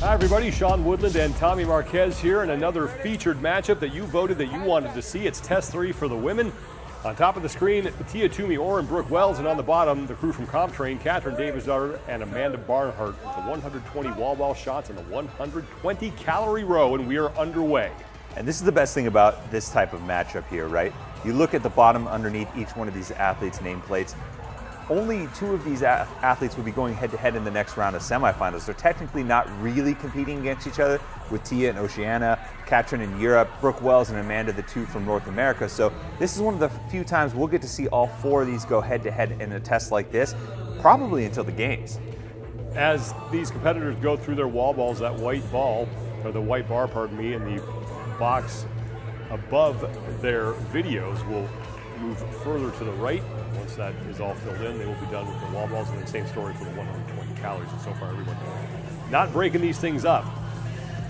Hi everybody, Sean Woodland and Tommy Marquez here in another featured matchup that you voted that you wanted to see. It's Test 3 for the women. On top of the screen, Tia Toomey and Brooke Wells, and on the bottom, the crew from CompTrain, Katrin Davodsottir and Amanda Barnhant with the 120 wall ball shots and the 120 calorie row, and we are underway. And this is the best thing about this type of matchup here, right? You look at the bottom underneath each one of these athletes' nameplates. Only two of these athletes will be going head-to-head in the next round of semifinals. They're technically not really competing against each other, with Tia in Oceania, Katrin in Europe, Brooke Wells and Amanda, the two from North America. So this is one of the few times we'll get to see all four of these go head-to-head in a test like this, probably until the games. As these competitors go through their wall balls, that white ball, or the white bar, pardon me, in the box above their videos will move further to the right. Once that is all filled in, they will be done with the wall balls, and the same story for the 120 calories. And so far, everyone not breaking these things up.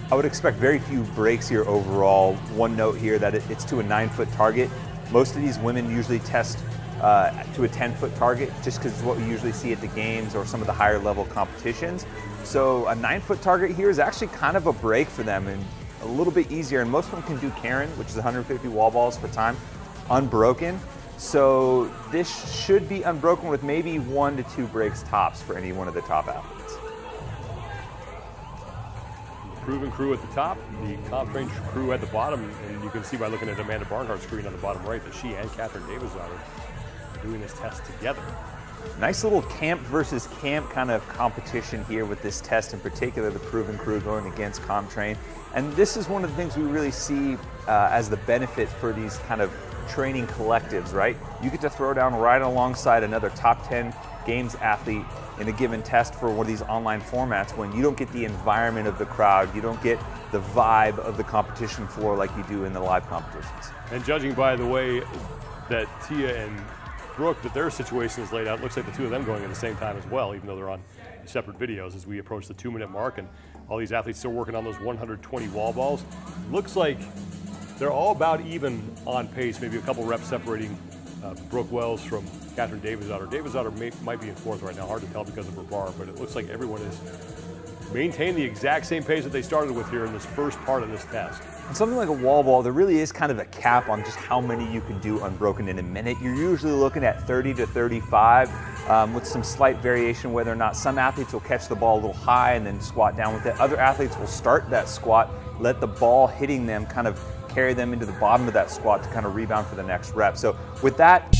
I would expect very few breaks here overall. One note here that it's to a 9-foot target. Most of these women usually test to a 10-foot target, just because it's what we usually see at the games or some of the higher level competitions. So a 9-foot target here is actually kind of a break for them and a little bit easier. And most of them can do Karen, which is 150 wall balls for time, unbroken. So this should be unbroken with maybe 1 to 2 breaks tops for any one of the top athletes. Proven crew at the top, the CompTrain crew at the bottom, and you can see by looking at Amanda Barnhart's screen on the bottom right that she and Katrin Davodsottir are doing this test together. Nice little camp versus camp kind of competition here with this test, in particular the proven crew going against CompTrain. And this is one of the things we really see as the benefit for these kind of training collectives, right? You get to throw down right alongside another top 10 games athlete in a given test for one of these online formats when you don't get the environment of the crowd, you don't get the vibe of the competition floor like you do in the live competitions. And judging by the way that Tia and Brooke, that their situation is laid out, it looks like the two of them going at the same time as well, even though they're on separate videos as we approach the 2-minute mark, and all these athletes still working on those 120 wall balls. Looks like they're all about even on pace, maybe a couple reps separating Brooke Wells from Katrin Davodsottir. Davodsottir might be in fourth right now, hard to tell because of her bar, but it looks like everyone is maintaining the exact same pace that they started with here in this first part of this test. And something like a wall ball, there really is kind of a cap on just how many you can do unbroken in a minute. You're usually looking at 30 to 35 with some slight variation whether or not some athletes will catch the ball a little high and then squat down with it. Other athletes will start that squat, let the ball hitting them kind of carry them into the bottom of that squat to kind of rebound for the next rep. So with that,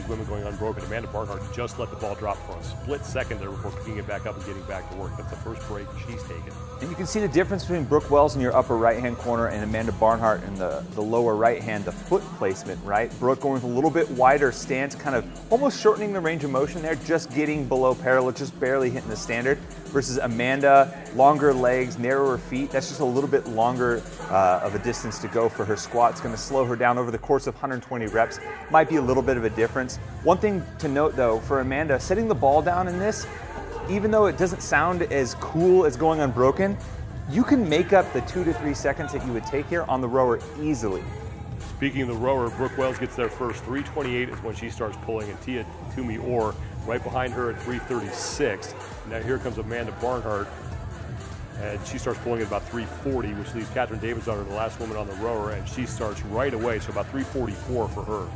women going unbroken. Amanda Barnhart just let the ball drop for a split second there before picking it back up and getting back to work. That's the first break she's taken. And you can see the difference between Brooke Wells in your upper right-hand corner and Amanda Barnhart in the lower right-hand, the foot placement, right? Brooke going with a little bit wider stance, kind of almost shortening the range of motion there, just getting below parallel, just barely hitting the standard, versus Amanda, longer legs, narrower feet. That's just a little bit longer of a distance to go for her squat. It's going to slow her down over the course of 120 reps. Might be a little bit of a difference. One thing to note though, for Amanda, setting the ball down in this, even though it doesn't sound as cool as going unbroken, you can make up the 2 to 3 seconds that you would take here on the rower easily. Speaking of the rower, Brooke Wells gets there first. 3:28 is when she starts pulling, and Tia Toomey right behind her at 3:36. Now here comes Amanda Barnhart, and she starts pulling at about 3:40, which leaves Katrin Davodsottir, the last woman on the rower, and she starts right away, so about 3:44 for her.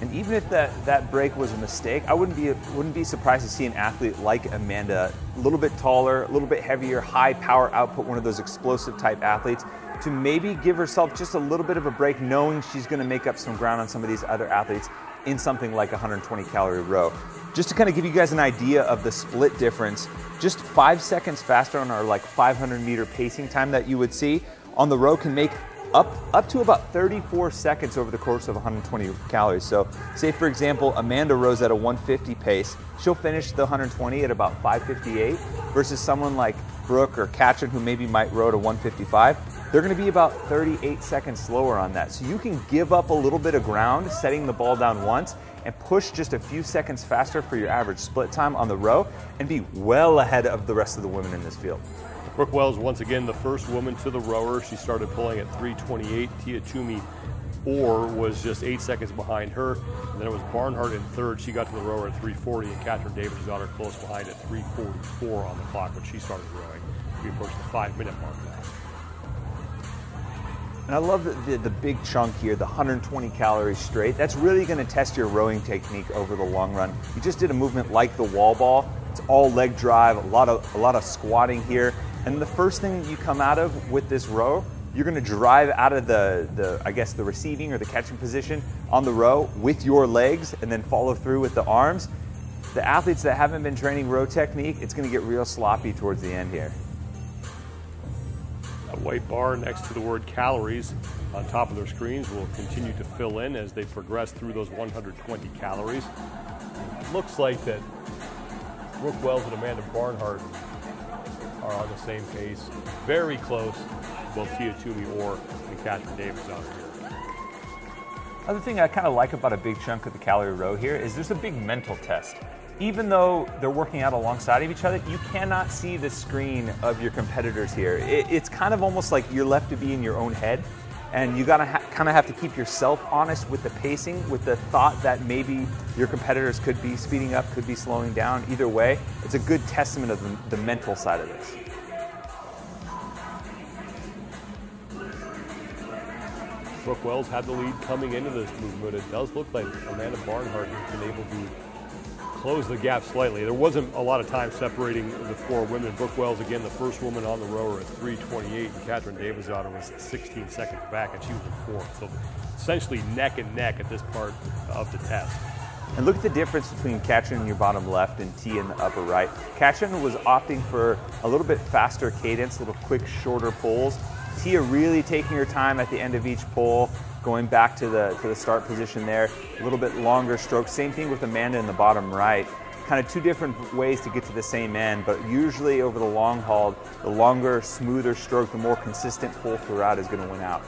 And even if that break was a mistake, I wouldn't be surprised to see an athlete like Amanda, a little bit taller, a little bit heavier, high power output, one of those explosive type athletes, to maybe give herself just a little bit of a break, knowing she's going to make up some ground on some of these other athletes in something like a 120 calorie row. Just to kind of give you guys an idea of the split difference, just 5 seconds faster on our like 500 meter pacing time that you would see on the row can make up to about 34 seconds over the course of 120 calories. So say for example, Amanda rows at a 150 pace, she'll finish the 120 at about 5:58 versus someone like Brooke or Katrin who maybe might row at a 155. They're going to be about 38 seconds slower on that. So you can give up a little bit of ground setting the ball down once and push just a few seconds faster for your average split time on the row and be well ahead of the rest of the women in this field. Brooke Wells, once again, the first woman to the rower. She started pulling at 3:28. Tia Toomey was just 8 seconds behind her. And then it was Barnhant in third. She got to the rower at 3:40, and Katrin Davodsottir close behind at 3:44 on the clock when she started rowing. We approached the 5-minute mark now. And I love the big chunk here, the 120 calories straight. That's really going to test your rowing technique over the long run. You just did a movement like the wall ball. It's all leg drive, a lot of squatting here. And the first thing you come out of with this row, you're going to drive out of the receiving or the catching position on the row with your legs and then follow through with the arms. The athletes that haven't been training row technique, it's going to get real sloppy towards the end here. A white bar next to the word calories on top of their screens will continue to fill in as they progress through those 120 calories. It looks like that Brooke Wells and Amanda Barnhant are on the same pace, very close, both Tia Toomey and Katrin Davodsottir. Other thing I kind of like about a big chunk of the calorie row here is there's a big mental test. Even though they're working out alongside of each other, you cannot see the screen of your competitors here. It's kind of almost like you're left to be in your own head, and you gotta kind of have to keep yourself honest with the pacing, with the thought that maybe your competitors could be speeding up, could be slowing down. Either way, it's a good testament of the mental side of this. Brooke Wells had the lead coming into this movement. It does look like Amanda Barnhant has been able to close the gap slightly. There wasn't a lot of time separating the four women. Brooke Wells, again, the first woman on the rower at 3:28, and Katrin Davodsottir was 16 seconds back, and she was in fourth. So essentially neck and neck at this part of the test. And look at the difference between Katrin in your bottom left and Tia in the upper right. Katrin was opting for a little bit faster cadence, little quick, shorter pulls. Tia really taking her time at the end of each pull, going back to the start position there, a little bit longer strokes. Same thing with Amanda in the bottom right. Kind of two different ways to get to the same end, but usually over the long haul, the longer, smoother stroke, the more consistent pull throughout is going to win out.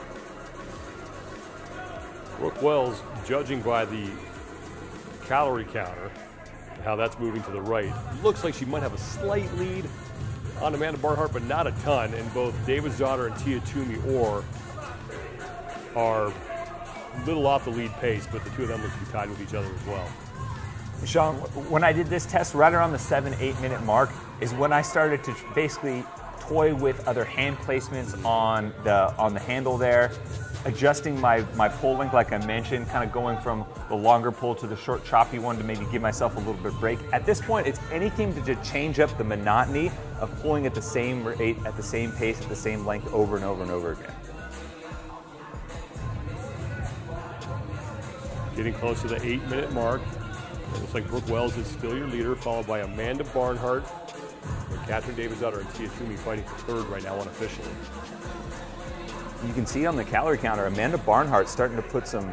Brooke Wells, judging by the calorie counter, how that's moving to the right, looks like she might have a slight lead on Amanda Barnhant, but not a ton, and both Davidsdottir and Tia Toomey are a little off the lead pace, but the two of them look to be tied with each other as well. Sean, when I did this test right around the 7-8 minute mark is when I started to basically toy with other hand placements on the handle there, adjusting my pull length like I mentioned, kind of going from the longer pull to the short choppy one to maybe give myself a little bit of break. At this point, it's anything to just change up the monotony of pulling at the same rate, at the same pace, at the same length over and over and over again. Getting close to the 8-minute mark. It looks like Brooke Wells is still your leader, followed by Amanda Barnhant, and Katrin Davodsottir and Tia Toomey fighting for third right now unofficially. You can see on the calorie counter, Amanda Barnhant starting to put some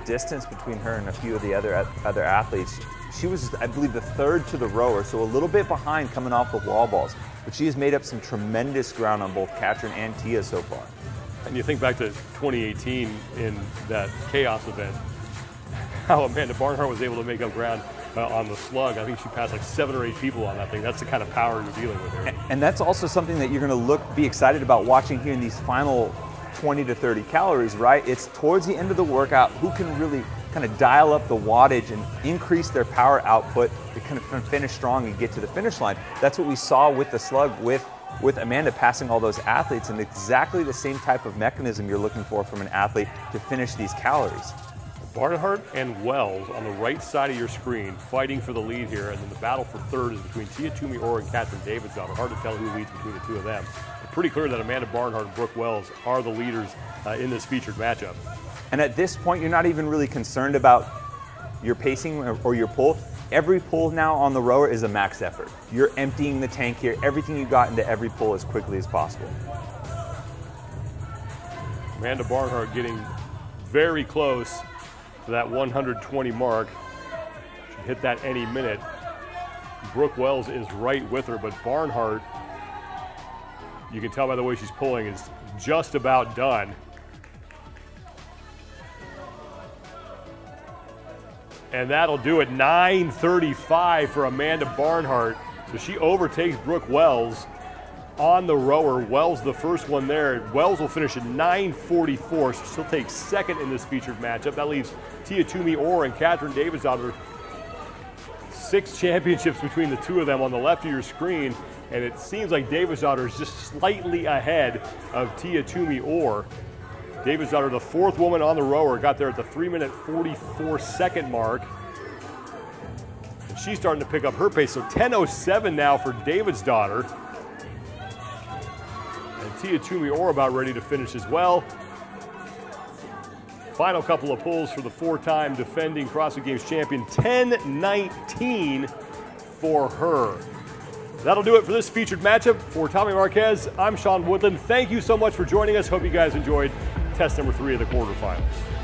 distance between her and a few of the other athletes. She was, I believe, the third to the rower, so a little bit behind coming off the wall balls. But she has made up some tremendous ground on both Katrin and Tia so far. And you think back to 2018 in that chaos event, how Amanda Barnhant was able to make up ground on the slug. I think she passed like 7 or 8 people on that thing. That's the kind of power you're dealing with here. And that's also something that you're going to be excited about watching here in these final 20 to 30 calories, right? It's towards the end of the workout who can really kind of dial up the wattage and increase their power output to kind of finish strong and get to the finish line. That's what we saw with the slug with Amanda passing all those athletes, and exactly the same type of mechanism you're looking for from an athlete to finish these calories. Barnhant and Wells on the right side of your screen fighting for the lead here, and then the battle for third is between Tia Toomey and Katrin Davodsottir. Hard to tell who leads between the two of them. But pretty clear that Amanda Barnhant and Brooke Wells are the leaders in this featured matchup. And at this point, you're not even really concerned about your pacing or your pull. Every pull now on the rower is a max effort. You're emptying the tank here, everything you got into every pull as quickly as possible. Amanda Barnhant getting very close to that 120 mark. Should hit that any minute. Brooke Wells is right with her, but Barnhant, you can tell by the way she's pulling, is just about done. And that'll do it, 9:35 for Amanda Barnhart. So she overtakes Brooke Wells on the rower. Wells the first one there. Wells will finish at 9:44, so she'll take second in this featured matchup. That leaves Tia Toomey Orr and Katrin Davodsottir. 6 championships between the two of them on the left of your screen, and it seems like Davidsdottir is just slightly ahead of Tia Toomey Orr. Davidsdottir, the 4th woman on the rower, got there at the 3-minute 44-second mark. She's starting to pick up her pace, so 10:07 now for Davidsdottir. And Tia Toomey Orr about ready to finish as well. Final couple of pulls for the 4-time defending CrossFit Games champion, 10:19 for her. That'll do it for this featured matchup. For Tommy Marquez, I'm Sean Woodland. Thank you so much for joining us. Hope you guys enjoyed test number 3 of the quarterfinals.